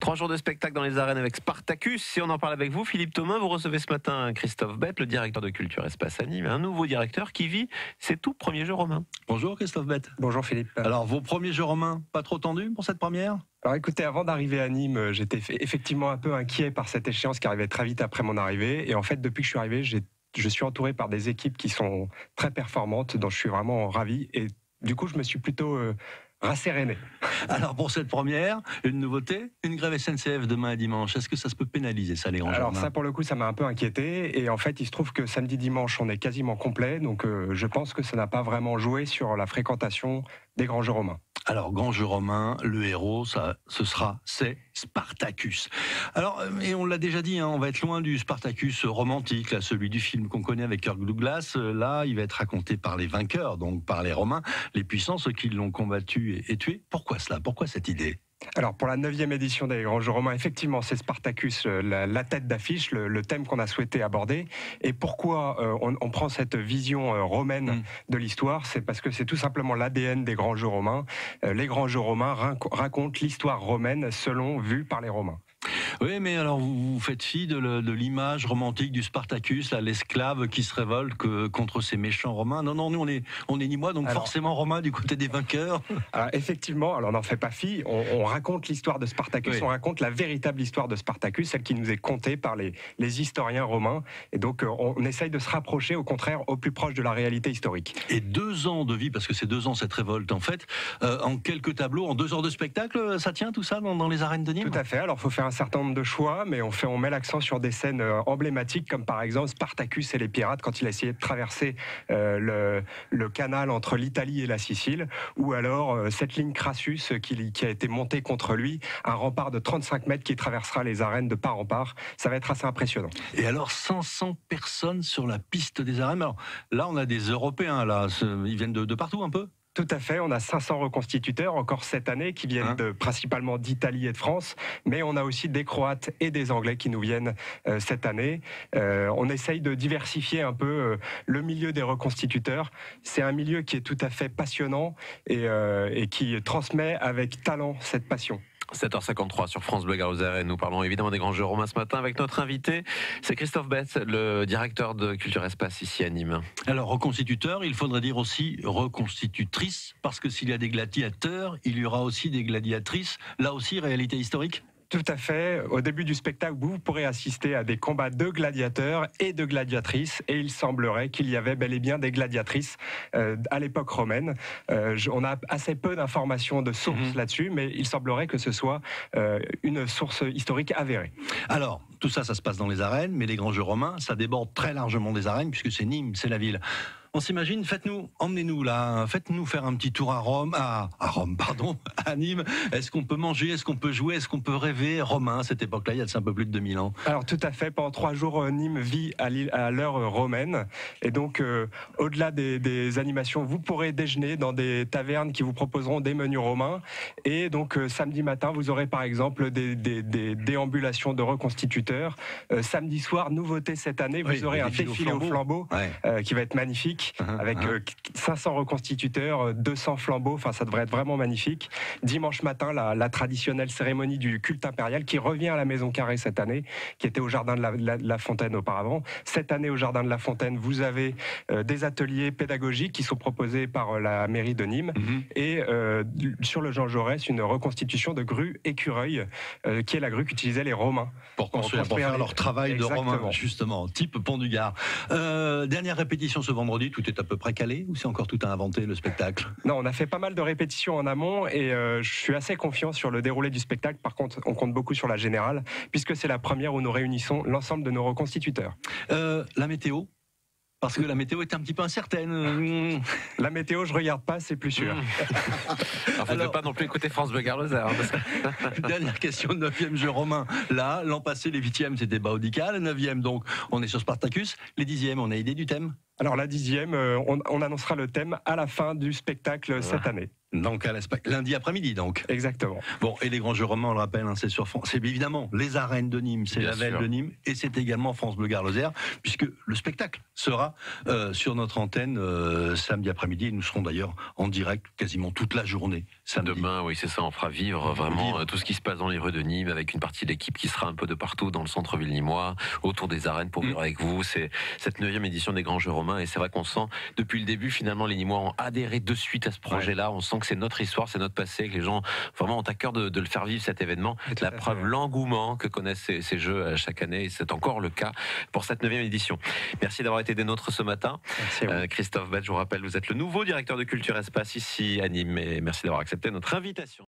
3 jours de spectacle dans les arènes avec Spartacus. Si on en parle avec vous, Philippe Thomain, vous recevez ce matin Christophe Bette, le directeur de Culture Espace à Nîmes, un nouveau directeur qui vit ses tout premiers jeux romains. Bonjour Christophe Bette. Bonjour Philippe. Alors vos premiers jeux romains, pas trop tendus pour cette première ? Alors écoutez, avant d'arriver à Nîmes, j'étais effectivement un peu inquiet par cette échéance qui arrivait très vite après mon arrivée. Et en fait, depuis que je suis arrivé, je suis entouré par des équipes qui sont très performantes, dont je suis vraiment ravi. Et du coup, je me suis plutôt rasséréné. Alors pour cette première, une nouveauté, une grève SNCF demain et dimanche. Est-ce que ça se peut pénaliser ça, les grands Alors romains ? ça, pour le coup, ça m'a un peu inquiété. Et en fait, il se trouve que samedi, dimanche, on est quasiment complet. Donc je pense que ça n'a pas vraiment joué sur la fréquentation des grands jeux romains. Alors, grand jeu romain, le héros, c'est Spartacus. Alors, et on l'a déjà dit, on va être loin du Spartacus romantique, là, celui du film qu'on connaît avec Kirk Douglas. Là, il va être raconté par les vainqueurs, donc par les Romains, les puissants, ceux qui l'ont combattu et tué. Pourquoi cela ? Pourquoi cette idée ? Alors pour la 9e édition des Grands Jeux Romains, effectivement c'est Spartacus la tête d'affiche, le thème qu'on a souhaité aborder. Et pourquoi on prend cette vision romaine de l'histoire ? C'est parce que c'est tout simplement l'ADN des Grands Jeux Romains. Les Grands Jeux Romains racontent l'histoire romaine vue par les Romains. Oui, mais alors vous faites fi de l'image romantique du Spartacus, là, l'esclave qui se révolte contre ces méchants romains. Non, nous on est Nîmois, donc forcément romains du côté des vainqueurs. Alors, effectivement, alors on n'en fait pas fi, on raconte l'histoire de Spartacus, on raconte la véritable histoire de Spartacus, celle qui nous est contée par les historiens romains. Et donc on essaye de se rapprocher au contraire au plus proche de la réalité historique. Et 2 ans de vie, parce que c'est 2 ans cette révolte en fait, en quelques tableaux, en 2 heures de spectacle, ça tient tout ça dans les arènes de Nîmes ? Tout à fait, alors il faut faire un certain nombre de choix, mais on met l'accent sur des scènes emblématiques, comme par exemple Spartacus et les pirates quand il a essayé de traverser le canal entre l'Italie et la Sicile, ou alors cette ligne Crassus qui a été montée contre lui, un rempart de 35 mètres qui traversera les arènes de part en part. Ça va être assez impressionnant. Et alors 500 personnes sur la piste des arènes. Alors là on a des Européens, là, ils viennent de partout un peu ? Tout à fait, on a 500 reconstituteurs encore cette année qui viennent principalement d'Italie et de France, mais on a aussi des Croates et des Anglais qui nous viennent cette année. On essaye de diversifier un peu le milieu des reconstituteurs. C'est un milieu qui est tout à fait passionnant et qui transmet avec talent cette passion. 7h53 sur France Bleu Garloser. Nous parlons évidemment des Grands Jeux Romains ce matin avec notre invité, c'est Christophe Bette, le directeur de Culture Espace ici à Nîmes. Alors reconstituteur, il faudrait dire aussi reconstitutrice, parce que s'il y a des gladiateurs, il y aura aussi des gladiatrices. Là aussi, réalité historique ? Tout à fait. Au début du spectacle, vous pourrez assister à des combats de gladiateurs et de gladiatrices. Et il semblerait qu'il y avait bel et bien des gladiatrices à l'époque romaine. On a assez peu d'informations de sources là-dessus, mais il semblerait que ce soit une source historique avérée. Alors, tout ça, ça se passe dans les arènes, mais les Grands Jeux Romains, ça déborde très largement des arènes, puisque c'est Nîmes, c'est la ville. On s'imagine, emmenez-nous là, faites-nous faire un petit tour à Nîmes. Est-ce qu'on peut manger, est-ce qu'on peut jouer, est-ce qu'on peut rêver romain à cette époque-là, il y a un peu plus de 2000 ans? Alors tout à fait, pendant 3 jours, Nîmes vit à l'heure romaine. Et donc, au-delà des animations, vous pourrez déjeuner dans des tavernes qui vous proposeront des menus romains. Et donc, samedi matin, vous aurez par exemple des déambulations de reconstituteurs. Samedi soir, nouveauté cette année, vous aurez un défilé au flambeau qui va être magnifique. Avec 500 reconstituteurs, 200 flambeaux, enfin ça devrait être vraiment magnifique. Dimanche matin, la traditionnelle cérémonie du culte impérial qui revient à la Maison Carrée cette année, qui était au Jardin de la Fontaine auparavant. Cette année au Jardin de la Fontaine, vous avez des ateliers pédagogiques qui sont proposés par la mairie de Nîmes et sur le Jean Jaurès, une reconstitution de grue écureuil qui est la grue qu'utilisaient les Romains. Pour faire leur travail de Romains, justement, type Pont du Gard. Dernière répétition ce vendredi. Tout est à peu près calé ou c'est encore tout à inventer le spectacle ? Non, on a fait pas mal de répétitions en amont et je suis assez confiant sur le déroulé du spectacle. Par contre, on compte beaucoup sur la générale puisque c'est la première où nous réunissons l'ensemble de nos reconstituteurs. La météo ? Parce que la météo est un petit peu incertaine. La météo, je regarde pas, c'est plus sûr. Alors, vous ne devez pas non plus écouter France Bleu Garloser. Dernière question, 9e jeu romain. Là, l'an passé, les 8e, c'était Baodica. Le 9e, donc, on est sur Spartacus. Les 10e, on a idée du thème ? Alors la 10e, on annoncera le thème à la fin du spectacle cette année. Donc lundi après-midi donc. Exactement. Bon, et les grands jeux romains, on le rappelle, hein, c'est sur France. C'est évidemment les arènes de Nîmes, c'est la Velle de Nîmes, et c'est également France Bleu Gard Lozère, puisque le spectacle sera sur notre antenne samedi après-midi. Et nous serons d'ailleurs en direct quasiment toute la journée samedi. Demain, oui, c'est ça, on fera vivre vraiment tout ce qui se passe dans les rues de Nîmes, avec une partie de l'équipe qui sera un peu de partout dans le centre-ville nîmois, autour des arènes pour vivre avec vous. C'est cette 9e édition des grands jeux romains, et c'est vrai qu'on sent depuis le début, finalement, les Nîmois ont adhéré de suite à ce projet-là. On sent que c'est notre histoire, c'est notre passé, que les gens vraiment ont à cœur de le faire vivre, cet événement. La preuve, l'engouement que connaissent ces jeux chaque année, et c'est encore le cas pour cette 9e édition. Merci d'avoir été des nôtres ce matin. Christophe Bett, je vous rappelle, vous êtes le nouveau directeur de Culture Espace ici à Nîmes, et merci d'avoir accepté notre invitation.